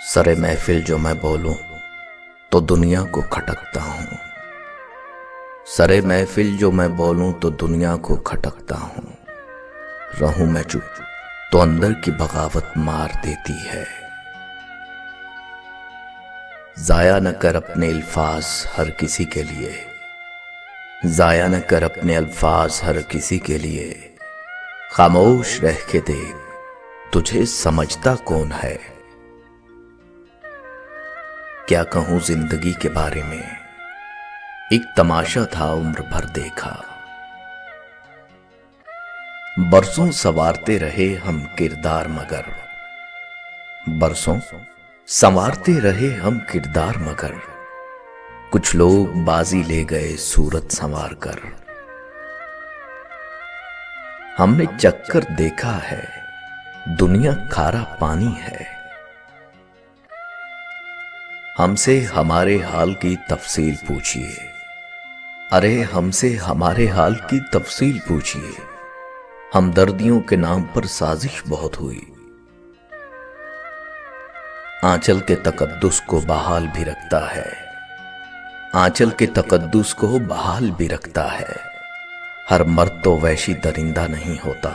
सरे महफिल जो मैं बोलूं तो दुनिया को खटकता हूं। सरे महफिल जो मैं बोलूं तो दुनिया को खटकता हूं। रहूं मैं चुप तो अंदर की बगावत मार देती है। जाया न कर अपने अल्फाज हर किसी के लिए, जाया न कर अपने अल्फाज हर किसी के लिए। खामोश रह के देख तुझे समझता कौन है। क्या कहूं जिंदगी के बारे में, एक तमाशा था उम्र भर देखा। बरसों संवारते रहे हम किरदार मगर, बरसों संवारते रहे हम किरदार मगर। कुछ लोग बाजी ले गए सूरत संवार कर। हमने चक्कर देखा है दुनिया खारा पानी है। हमसे हमारे हाल की तफसील पूछिए, अरे हमसे हमारे हाल की तफसील पूछिए। हमदर्दियों के नाम पर साजिश बहुत हुई। आंचल के तकद्दुस को बहाल भी रखता है, आंचल के तकद्दुस को बहाल भी रखता है। हर मर्द तो वैशी दरिंदा नहीं होता।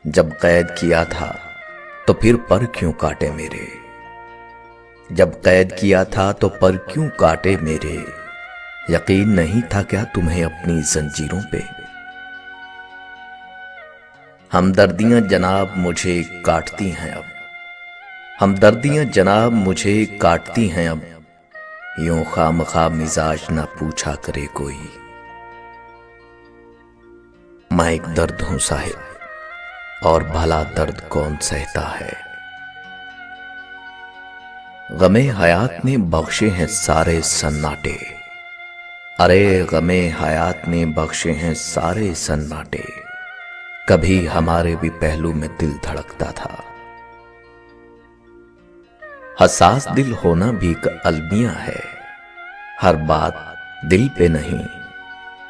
जब कैद किया था तो फिर पर क्यों काटे मेरे, जब कैद किया था तो पर क्यों काटे मेरे। यकीन नहीं था क्या तुम्हें अपनी जंजीरों पे। हमदर्दियां जनाब मुझे काटती हैं अब, हमदर्दियां जनाब मुझे काटती हैं अब। यूं खामखा मिजाज ना पूछा करे कोई। मैं एक दर्द हूं साहिब, और भला दर्द कौन सहता है। गमे हयात ने बख्शे हैं सारे सन्नाटे, अरे गमे हयात ने बख्शे हैं सारे सन्नाटे। कभी हमारे भी पहलू में दिल धड़कता था। हसास दिल होना भी एक अलमिया है। हर बात दिल पे नहीं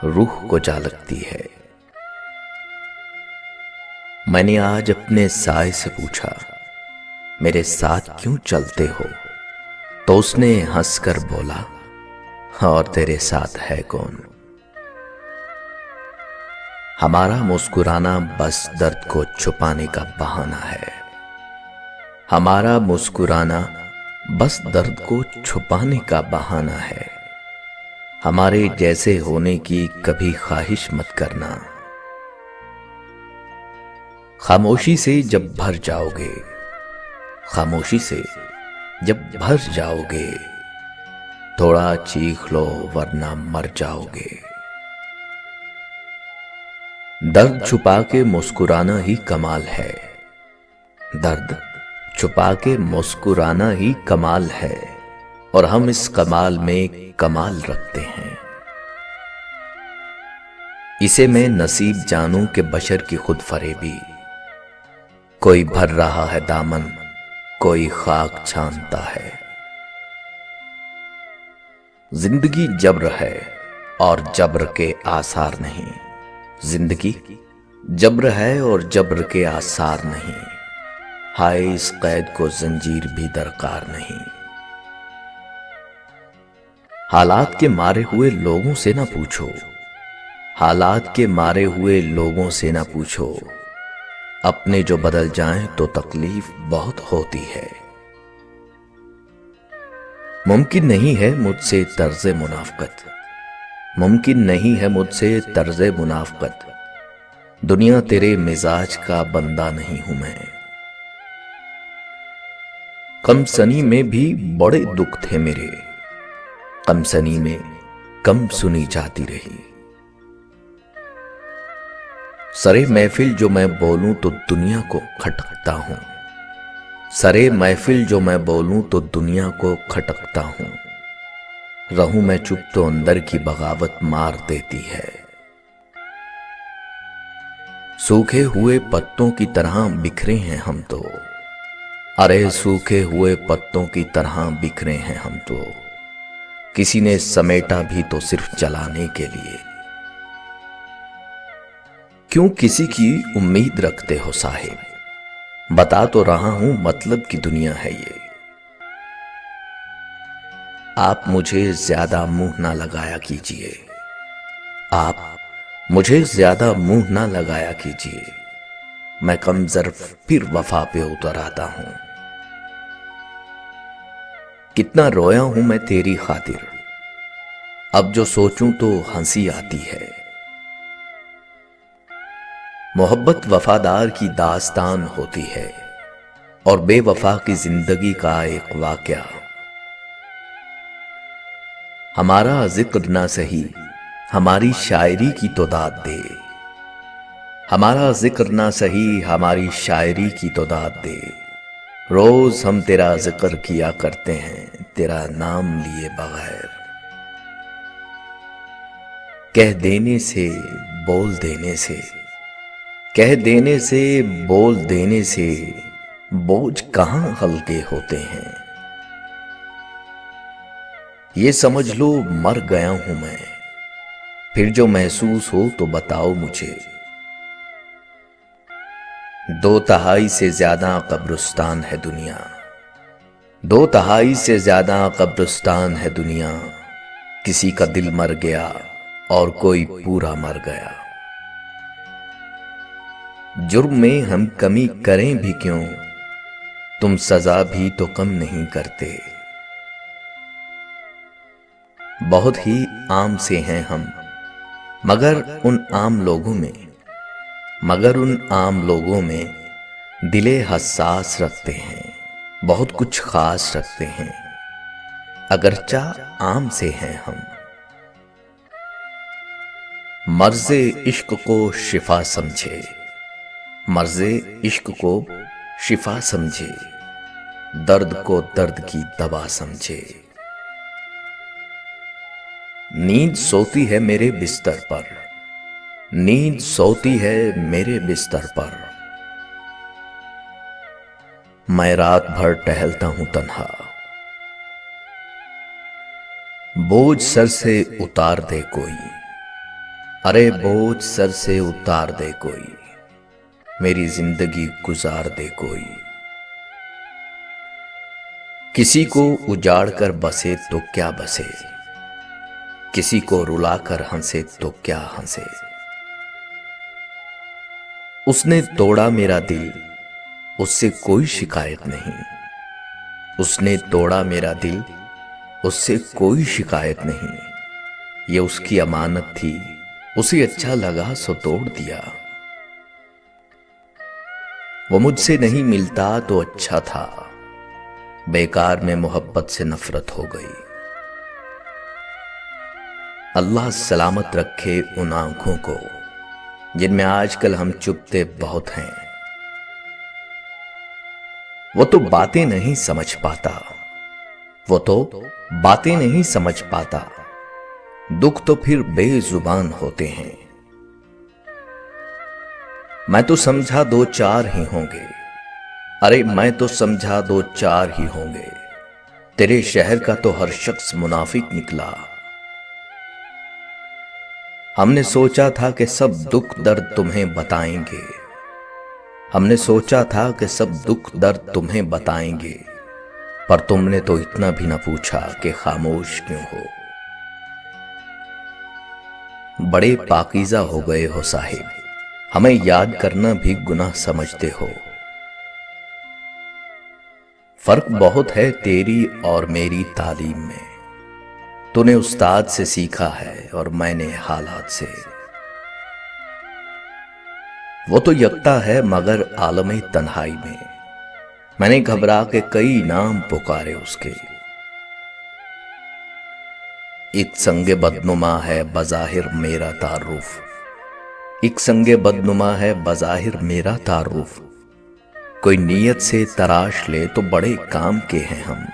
रूह को जा लगती है। मैंने आज अपने साए से पूछा मेरे साथ क्यों चलते हो, तो उसने हंसकर बोला और तेरे साथ है कौन। हमारा मुस्कुराना बस दर्द को छुपाने का बहाना है। हमारा मुस्कुराना बस दर्द को छुपाने का बहाना है। हमारे जैसे होने की कभी ख्वाहिश मत करना। खामोशी से जब भर जाओगे, खामोशी से जब भर जाओगे, थोड़ा चीख लो वरना मर जाओगे। दर्द छुपा के मुस्कुराना ही कमाल है, दर्द छुपा के मुस्कुराना ही कमाल है। और हम इस कमाल में कमाल रखते हैं। इसे मैं नसीब जानूं कि बशर की खुद फरेबी। कोई भर रहा है दामन, कोई खाक छानता है। जिंदगी जब्र है और जब्र के आसार नहीं। जिंदगी जब्र है और जब्र के आसार नहीं। हाय इस कैद को जंजीर भी दरकार नहीं। हालात के मारे हुए लोगों से ना पूछो, हालात के मारे हुए लोगों से ना पूछो। अपने जो बदल जाएं तो तकलीफ बहुत होती है। मुमकिन नहीं है मुझसे तर्ज़े मुनाफ़क़त, मुमकिन नहीं है मुझसे तर्ज़े मुनाफ़क़त। दुनिया तेरे मिजाज का बंदा नहीं हूं मैं। कमसनी में भी बड़े दुख थे मेरे, कमसनी में कम सुनी जाती रही। सरे महफिल जो मैं बोलूं तो दुनिया को खटकता हूं। सरे महफिल जो मैं बोलूं तो दुनिया को खटकता हूं। रहूं मैं चुप तो अंदर की बगावत मार देती है। सूखे हुए पत्तों की तरह बिखरे हैं हम तो, अरे सूखे हुए पत्तों की तरह बिखरे हैं हम तो। किसी ने समेटा भी तो सिर्फ जलाने के लिए। क्यों किसी की उम्मीद रखते हो साहिब, बता तो रहा हूं मतलब की दुनिया है ये। आप मुझे ज्यादा मुंह ना लगाया कीजिए, आप मुझे ज्यादा मुंह ना लगाया कीजिए। मैं कमजोर फिर वफा पे उतर आता हूं। कितना रोया हूं मैं तेरी खातिर, अब जो सोचूं तो हंसी आती है। मोहब्बत वफादार की दास्तान होती है और बेवफा की जिंदगी का एक वाकया। हमारा जिक्र ना सही, हमारी शायरी की तो दाद दे। हमारा जिक्र ना सही, हमारी शायरी की तो दाद दे। रोज हम तेरा जिक्र किया करते हैं, तेरा नाम लिए बगैर। कह देने से, बोल देने से, कह देने से, बोल देने से बोझ कहां हल्के होते हैं। ये समझ लो मर गया हूं मैं, फिर जो महसूस हो तो बताओ मुझे। 2/3 से ज्यादा कब्रिस्तान है दुनिया, 2/3 से ज्यादा कब्रिस्तान है दुनिया। किसी का दिल मर गया और कोई पूरा मर गया। जुर्म में हम कमी करें भी क्यों, तुम सजा भी तो कम नहीं करते। बहुत ही आम से हैं हम, मगर उन आम लोगों में, मगर उन आम लोगों में दिले हसास रखते हैं, बहुत कुछ खास रखते हैं। अगरचा आम से हैं हम। मर्ज़े इश्क को शिफा समझे, मर्ज़े इश्क को शिफा समझे, दर्द को दर्द की दवा समझे। नींद सोती है मेरे बिस्तर पर, नींद सोती है मेरे बिस्तर पर। मैं रात भर टहलता हूं तन्हा। बोझ सर से उतार दे कोई, अरे बोझ सर से उतार दे कोई, मेरी जिंदगी गुजार दे कोई। किसी को उजाड़ कर बसे तो क्या बसे, किसी को रुलाकर हंसे तो क्या हंसे। उसने तोड़ा मेरा दिल, उससे कोई शिकायत नहीं। उसने तोड़ा मेरा दिल, उससे कोई शिकायत नहीं। ये उसकी अमानत थी, उसे अच्छा लगा सो तोड़ दिया। वो मुझसे नहीं मिलता तो अच्छा था, बेकार में मोहब्बत से नफरत हो गई। अल्लाह सलामत रखे उन आंखों को जिनमें आजकल हम चुपते बहुत हैं। वो तो बातें नहीं समझ पाता, वो तो बातें नहीं समझ पाता। दुख तो फिर बेजुबान होते हैं। मैं तो समझा 2-4 ही होंगे, अरे मैं तो समझा 2-4 ही होंगे। तेरे शहर का तो हर शख्स मुनाफिक निकला। हमने सोचा था कि सब दुख दर्द तुम्हें बताएंगे, हमने सोचा था कि सब दुख दर्द तुम्हें बताएंगे, पर तुमने तो इतना भी ना पूछा कि खामोश क्यों हो। बड़े पाकीज़ा हो गए हो साहिब, हमें याद करना भी गुनाह समझते हो। फर्क बहुत है तेरी और मेरी तालीम में। तूने उस्ताद से सीखा है और मैंने हालात से। वो तो यकता है मगर आलम तन्हाई में। मैंने घबरा के कई नाम पुकारे उसके। एक संगे बदनुमा है बज़ाहिर मेरा तारुफ, एक संगे बदनुमा है बज़ाहिर मेरा तारुफ। कोई नीयत से तराश ले तो बड़े काम के हैं हम।